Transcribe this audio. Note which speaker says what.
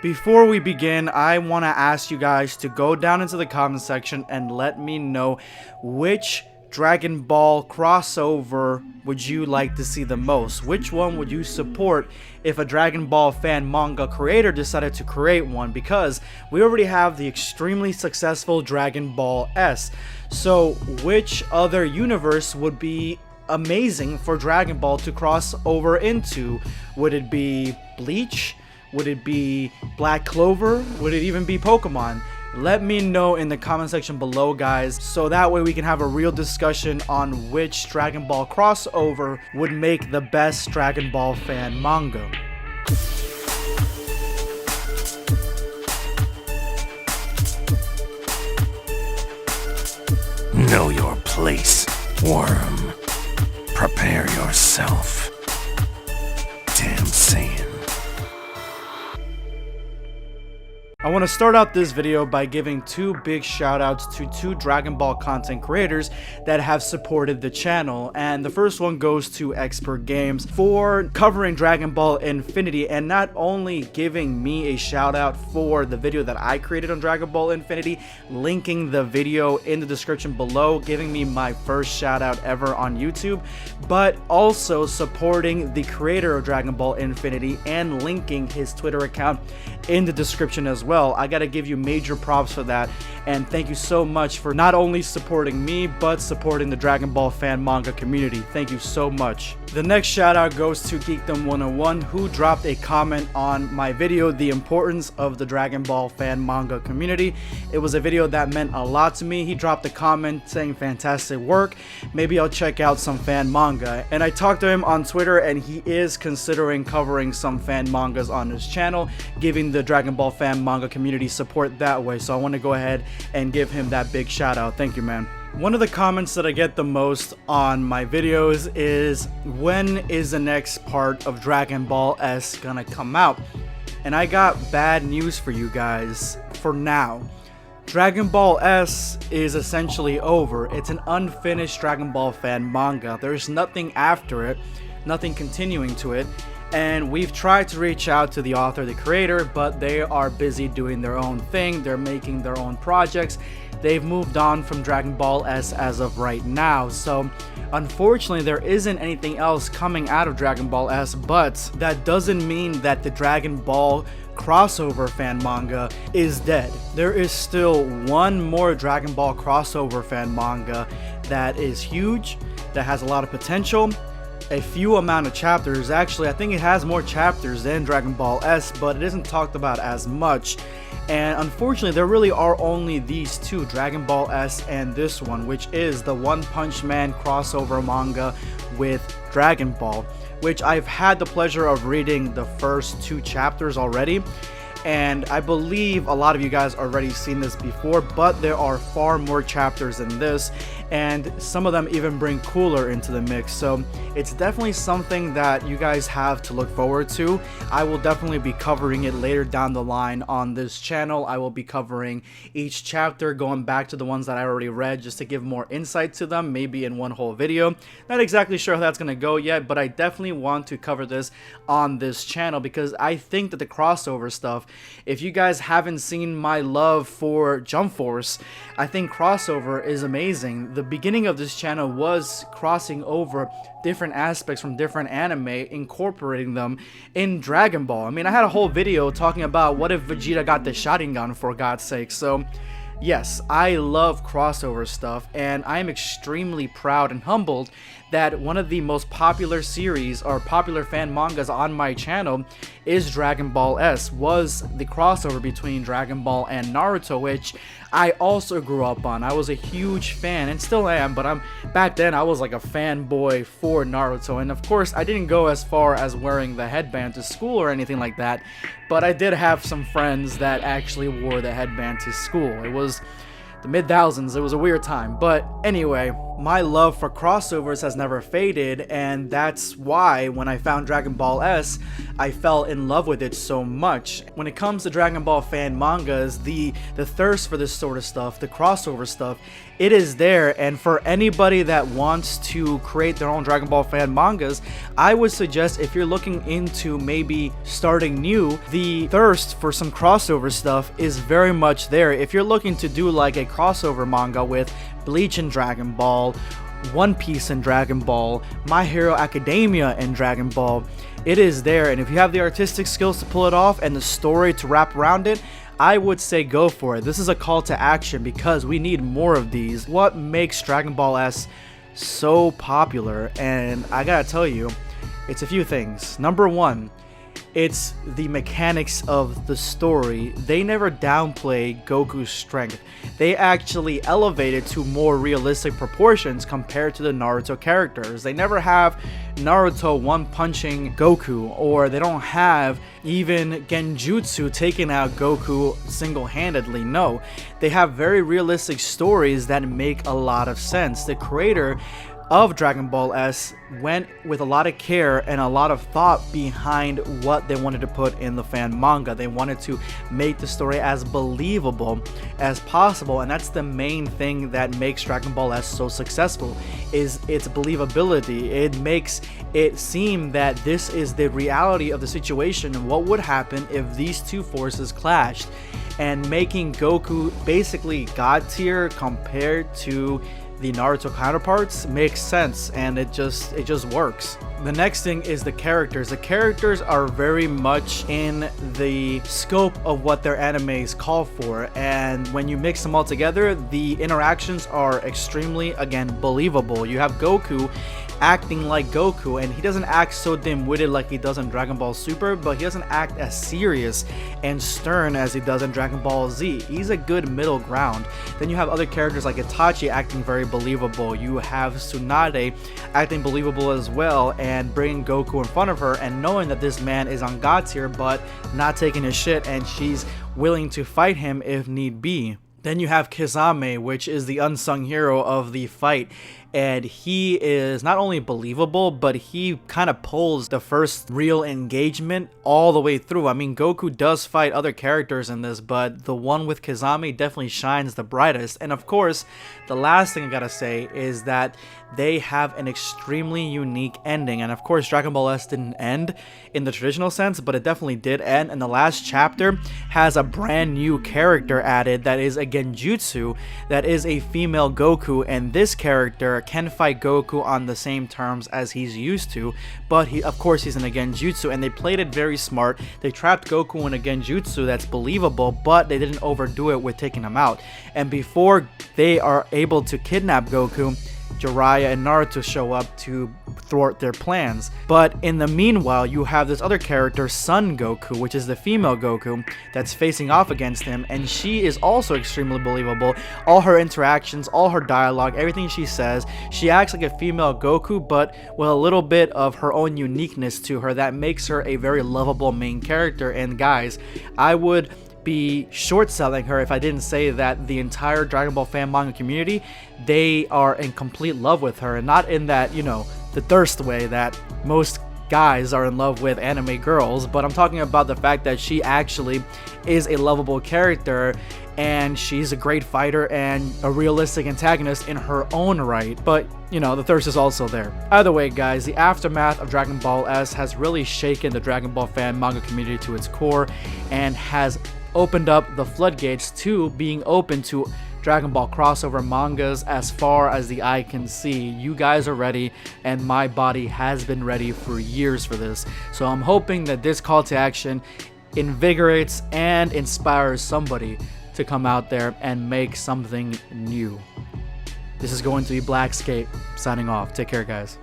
Speaker 1: Before we begin, I want to ask you guys to go down into the comment section and let me know which Dragon Ball crossover would you like to see the most? Which one would you support if a Dragon Ball fan manga creator decided to create one? Because we already have the extremely successful Dragon Ball S. So which other universe would be amazing for Dragon Ball to cross over into? Would it be Bleach? Would it be Black Clover? Would it even be Pokemon? Let me know in the comment section below, guys, so that way we can have a real discussion on which Dragon Ball crossover would make the best Dragon Ball fan manga.
Speaker 2: Know your place, worm. Prepare yourself. Damn Saiyan.
Speaker 1: I want to start out this video by giving two big shout outs to two Dragon Ball content creators that have supported the channel, and the first one goes to Expergamez for covering Dragon Ball Infinity and not only giving me a shout out for the video that I created on Dragon Ball Infinity, linking the video in the description below, giving me my first shout out ever on YouTube, but also supporting the creator of Dragon Ball Infinity and linking his Twitter account in the description as well. I gotta give you major props for that, and thank you so much for not only supporting me but supporting the Dragon Ball fan manga community. Thank you so much. The next shout out goes to Geekdom 101, who dropped a comment on my video, The Importance of the Dragon Ball fan manga community. It was a video that meant a lot to me. He dropped a comment saying fantastic work, maybe I'll check out some fan manga, and I talked to him on Twitter and he is considering covering some fan mangas on his channel, giving the Dragon Ball fan manga community support that way. So I want to go ahead and give him that big shout out. Thank you, man. One of the comments that I get the most on my videos is, when is the next part of Dragon Ball S gonna come out? And I got bad news for you guys for now. Dragon Ball S is essentially over. It's an unfinished Dragon Ball fan manga. There's nothing after it, nothing continuing to it. And we've tried to reach out to the author, the creator, but they are busy doing their own thing. They're making their own projects. They've moved on from Dragon Ball S as of right now. So unfortunately, there isn't anything else coming out of Dragon Ball S, but that doesn't mean that the Dragon Ball crossover fan manga is dead. There is still one more Dragon Ball crossover fan manga that is huge, that has a lot of potential, a few amount of chapters. Actually, I think it has more chapters than Dragon Ball S, but it isn't talked about as much. And unfortunately, there really are only these two, Dragon Ball S and this one, which is the One Punch Man crossover manga with Dragon Ball, which I've had the pleasure of reading the first two chapters already. And I believe a lot of you guys already seen this before, but there are far more chapters than this, and some of them even bring Cooler into the mix. So it's definitely something that you guys have to look forward to. I will definitely be covering it later down the line on this channel. I will be covering each chapter, going back to the ones that I already read just to give more insight to them, maybe in one whole video. Not exactly sure how that's going to go yet, but I definitely want to cover this on this channel because I think that the crossover stuff, if you guys haven't seen my love for Jump Force, I think crossover is amazing. The beginning of this channel was crossing over different aspects from different anime, incorporating them in Dragon Ball. I mean, I had a whole video talking about what if Vegeta got the Sharingan, for God's sake. So yes, I love crossover stuff, and I am extremely proud and humbled that one of the most popular series or popular fan mangas on my channel is Dragon Ball S, was the crossover between Dragon Ball and Naruto, which I also grew up on. I was a huge fan and still am, but back then I was like a fanboy for Naruto. And of course, I didn't go as far as wearing the headband to school or anything like that, but I did have some friends that actually wore the headband to school. It was the mid-thousands. It was a weird time. But anyway, my love for crossovers has never faded, and that's why when I found Dragon Ball S, I fell in love with it so much. When it comes to Dragon Ball fan mangas, the thirst for this sort of stuff, the crossover stuff, it is there. And for anybody that wants to create their own Dragon Ball fan mangas, I would suggest, if you're looking into maybe starting new, the thirst for some crossover stuff is very much there. If you're looking to do like a crossover manga with Bleach and Dragon Ball, One Piece and Dragon Ball, My Hero Academia and Dragon Ball, it is there. And if you have the artistic skills to pull it off and the story to wrap around it, I would say go for it. This is a call to action because we need more of these. What makes Dragon Ball S so popular? And I gotta tell you, it's a few things. Number one, it's the mechanics of the story. They never downplay Goku's strength. They actually elevate it to more realistic proportions compared to the Naruto characters. They never have Naruto one-punching Goku, or they don't have even Genjutsu taking out Goku single-handedly. No, they have very realistic stories that make a lot of sense. The creator of Dragon Ball S went with a lot of care and a lot of thought behind what they wanted to put in the fan manga. They wanted to make the story as believable as possible, and that's the main thing that makes Dragon Ball S so successful, is its believability. It makes it seem that this is the reality of the situation and what would happen if these two forces clashed, and making Goku basically god tier compared to the Naruto counterparts makes sense, and it just works. The next thing is the characters. The characters are very much in the scope of what their animes call for, and when you mix them all together, the interactions are extremely, again, believable. You have Goku acting like Goku, and he doesn't act so dim-witted like he does in Dragon Ball Super, but he doesn't act as serious and stern as he does in Dragon Ball Z. He's a good middle ground. Then you have other characters like Itachi acting very believable. You have Tsunade acting believable as well, and bringing Goku in front of her and knowing that this man is on god tier but not taking his shit, and she's willing to fight him if need be. Then you have Kisame, which is the unsung hero of the fight, and he is not only believable, but he kind of pulls the first real engagement all the way through. I mean, Goku does fight other characters in this, but the one with Kisame definitely shines the brightest. And of course, the last thing I gotta say is that they have an extremely unique ending. And of course, Dragon Ball S didn't end in the traditional sense, but it definitely did end. And the last chapter has a brand new character added that is a Genjutsu, that is a female Goku, and this character can fight Goku on the same terms as he's used to, but of course he's in a Genjutsu, and they played it very smart. They trapped Goku in a Genjutsu that's believable, but they didn't overdo it with taking him out. And before they are able to kidnap Goku, Jiraiya and Naruto show up to thwart their plans. But in the meanwhile, you have this other character, Son Goku, which is the female Goku, that's facing off against him, and she is also extremely believable. All her interactions, all her dialogue, everything she says, she acts like a female Goku, but with a little bit of her own uniqueness to her that makes her a very lovable main character. And guys, I would be short selling her if I didn't say that the entire Dragon Ball fan manga community, they are in complete love with her, and not in that, you know, the thirst way that most guys are in love with anime girls, but I'm talking about the fact that she actually is a lovable character, and she's a great fighter and a realistic antagonist in her own right. But you know, the thirst is also there. Either way, guys, the aftermath of Dragon Ball S has really shaken the Dragon Ball fan manga community to its core, and has opened up the floodgates to being open to Dragon Ball crossover mangas as far as the eye can see. You guys are ready, and my body has been ready for years for this. So I'm hoping that this call to action invigorates and inspires somebody to come out there and make something new. This is going to be BlackScape signing off. Take care, guys.